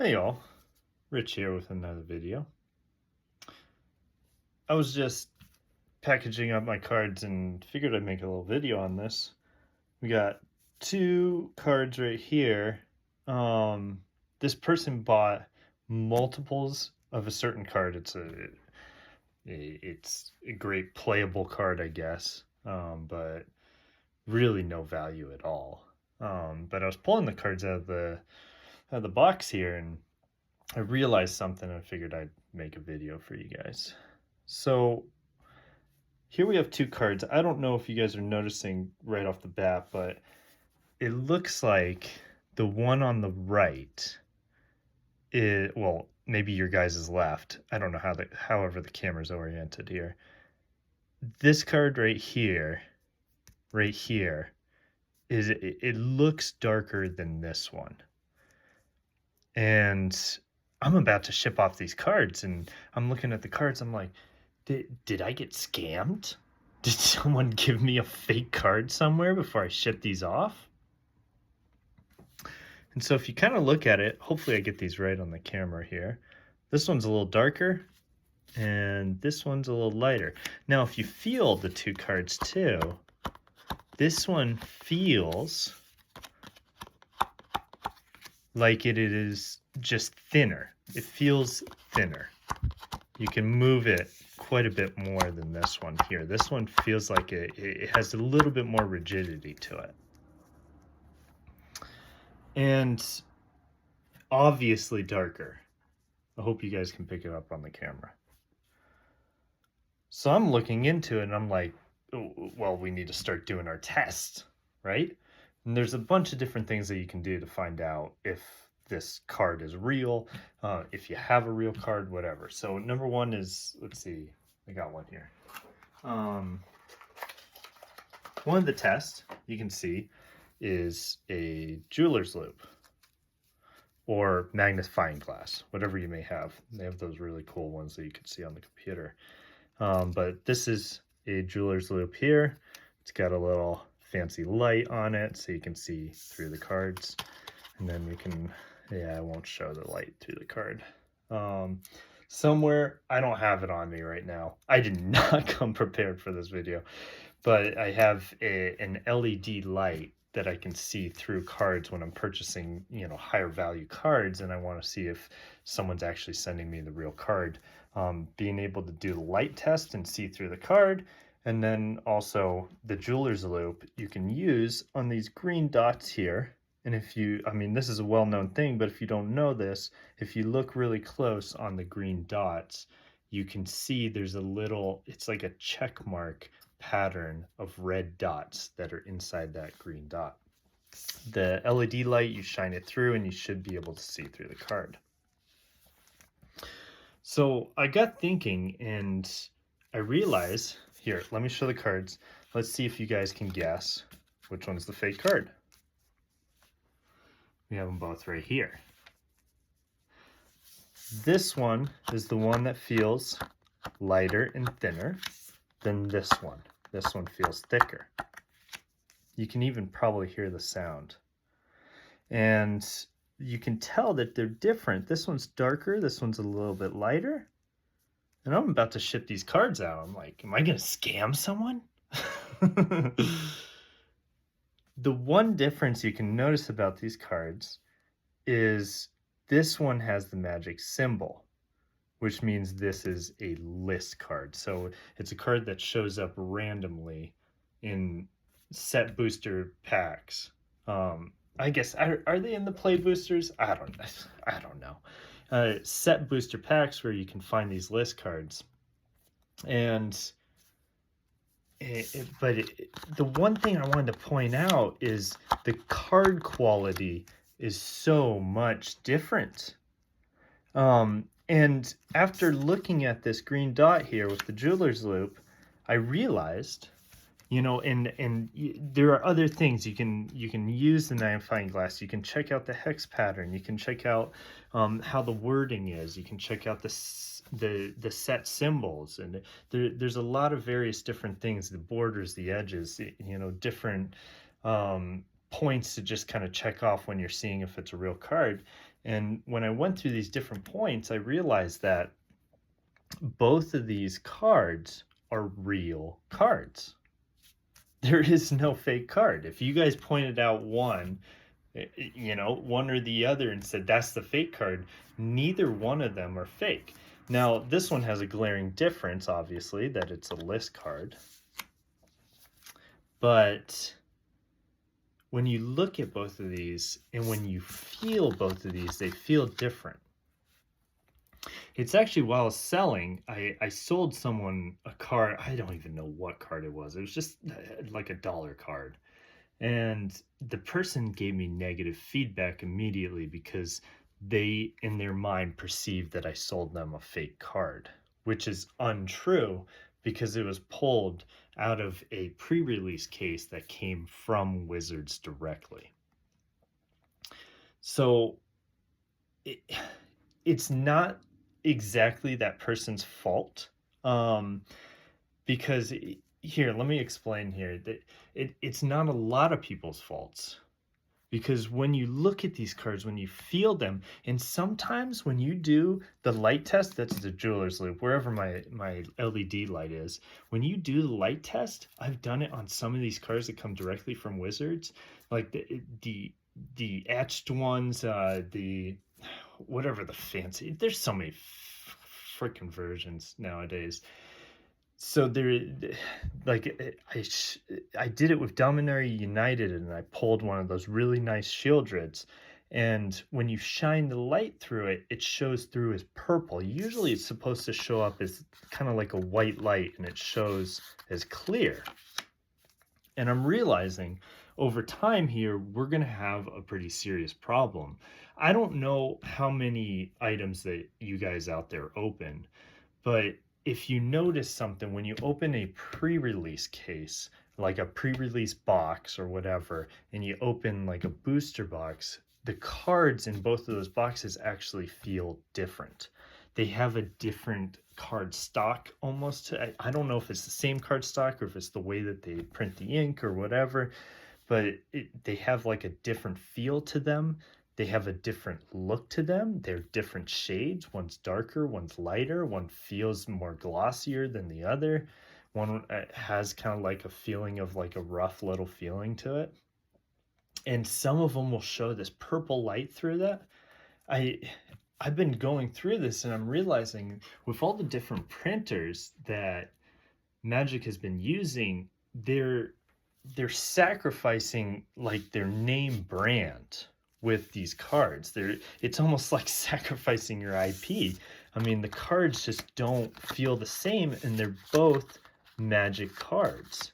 Hey y'all, Rich here with another video. I was just packaging up my cards and figured I'd make a little video on this. We got two cards right here. This person bought multiples of a certain card. It's a great playable card, I guess, but really no value at all. But I was pulling the cards out of the box here, and I realized something and I figured I'd make a video for you guys. So here we have two cards. I don't know if you guys are noticing right off the bat, but it looks like the one on the right is, well, maybe your guys' is left. I don't know however the camera's oriented here. This card right here, it looks darker than this one. And I'm about to ship off these cards and I'm looking at the cards. I'm like, did I get scammed? Did someone give me a fake card somewhere before I ship these off? And so if you kind of look at it, hopefully I get these right on the camera here. This one's a little darker and this one's a little lighter. Now, if you feel the two cards too, this one feels like it is just thinner. It feels thinner. You can move it quite a bit more than this one here. This one feels like it has a little bit more rigidity to it. And obviously darker. I hope you guys can pick it up on the camera. So I'm looking into it and I'm like, oh, well, we need to start doing our test, right? And there's a bunch of different things that you can do to find out if this card is real, if you have a real card, whatever. So number one is, let's see, I got one here. One of the tests you can see is a jeweler's loupe or magnifying glass, whatever you may have. They have those really cool ones that you can see on the computer. But this is a jeweler's loupe here. It's got a little fancy light on it so you can see through the cards. And then we can, yeah, I won't show the light through the card. Somewhere, I don't have it on me right now. I did not come prepared for this video, but I have an LED light that I can see through cards when I'm purchasing, higher value cards, and I want to see if someone's actually sending me the real card. Being able to do the light test and see through the card, and then also the jeweler's loupe you can use on these green dots here. And this is a well-known thing, but if you don't know this, if you look really close on the green dots, you can see there's it's like a check mark pattern of red dots that are inside that green dot. The LED light, you shine it through and you should be able to see through the card. So I got thinking and I realized, here, let me show the cards. Let's see if you guys can guess which one's the fake card. We have them both right here. This one is the one that feels lighter and thinner than this one. This one feels thicker. You can even probably hear the sound. And you can tell that they're different. This one's darker, this one's a little bit lighter. And I'm about to ship these cards out. I'm like, am I gonna scam someone? The one difference you can notice about these cards is this one has the magic symbol, which means this is a list card. So it's a card that shows up randomly in set booster packs. I guess, are they in the play boosters? I don't know. Set booster packs where you can find these list cards. And the one thing I wanted to point out is the card quality is so much different. And after looking at this green dot here with the jeweler's loupe, I realized, and there are other things you can use the magnifying glass. You can check out the hex pattern. You can check out how the wording is. You can check out the set symbols, and there's a lot of various different things, the borders, the edges, different points to just kind of check off when you're seeing if it's a real card. And when I went through these different points, I realized that both of these cards are real cards. There is no fake card. If you guys pointed out one, one or the other and said that's the fake card, neither one of them are fake. Now, this one has a glaring difference, obviously, that it's a list card. But when you look at both of these and when you feel both of these, they feel different. It's actually, while I was selling, I sold someone a card. I don't even know what card it was. It was just like a dollar card. And the person gave me negative feedback immediately because they, in their mind, perceived that I sold them a fake card, which is untrue because it was pulled out of a pre-release case that came from Wizards directly. So it's not exactly that person's fault, because here, let me explain here that it's not a lot of people's faults, because when you look at these cards, when you feel them, and sometimes when you do the light test, that's the jeweler's loop, wherever my LED light is, when you do the light test, I've done it on some of these cards that come directly from Wizards, like the etched ones, the whatever the fancy, there's so many freaking versions nowadays. So there, like, I did it with Dominaria United, and I pulled one of those really nice Shieldreds, and when you shine the light through it, it shows through as purple. Usually it's supposed to show up as kind of like a white light, and it shows as clear. And I'm realizing over time here, we're going to have a pretty serious problem. I don't know how many items that you guys out there open, but if you notice something, when you open a pre-release case, like a pre-release box or whatever, and you open like a booster box, the cards in both of those boxes actually feel different. They have a different card stock almost. I don't know if it's the same card stock or if it's the way that they print the ink or whatever, but they have like a different feel to them. They have a different look to them. They're different shades. One's darker, one's lighter. One feels more glossier than the other. One has kind of like a feeling of like a rough little feeling to it. And some of them will show this purple light through that. I've been going through this and I'm realizing with all the different printers that Magic has been using, they're sacrificing like their name brand with these cards. It's almost like sacrificing your IP. I mean, the cards just don't feel the same, and they're both Magic cards.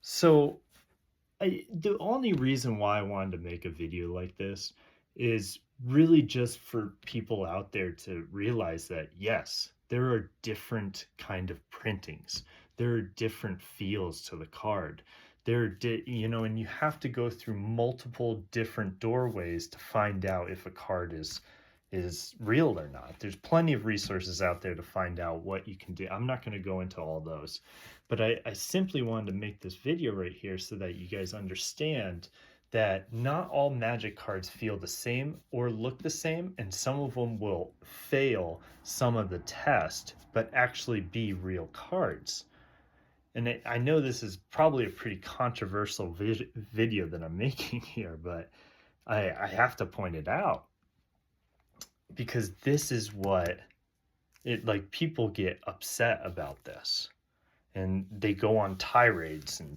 So the only reason why I wanted to make a video like this is really just for people out there to realize that yes, there are different kind of printings. There are different feels to the card. And you have to go through multiple different doorways to find out if a card is real or not. There's plenty of resources out there to find out what you can do. I'm not going to go into all those, but I simply wanted to make this video right here so that you guys understand that not all Magic cards feel the same or look the same, and some of them will fail some of the test, but actually be real cards. And I know this is probably a pretty controversial video that I'm making here, but I have to point it out because this is what like people get upset about this, and they go on tirades and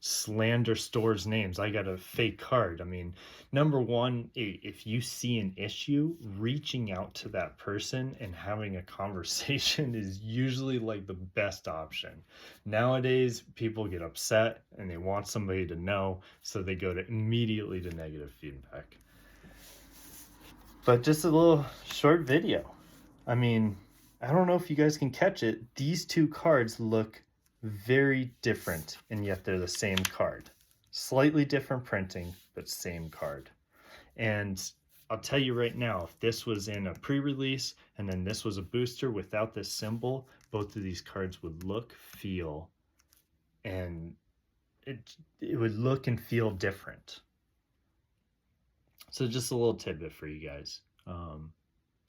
slander stores' names. I got a fake card. I mean, number one, if you see an issue, reaching out to that person and having a conversation is usually like the best option. Nowadays, people get upset and they want somebody to know, so they go to immediately to negative feedback. But just a little short video. I mean, I don't know if you guys can catch it. These two cards look very different, and yet they're the same card. Slightly different printing, but same card. And I'll tell you right now, if this was in a pre-release and then this was a booster without this symbol, both of these cards would look, feel, and it would look and feel different. So just a little tidbit for you guys.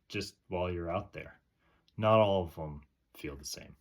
Just while you're out there, not all of them feel the same.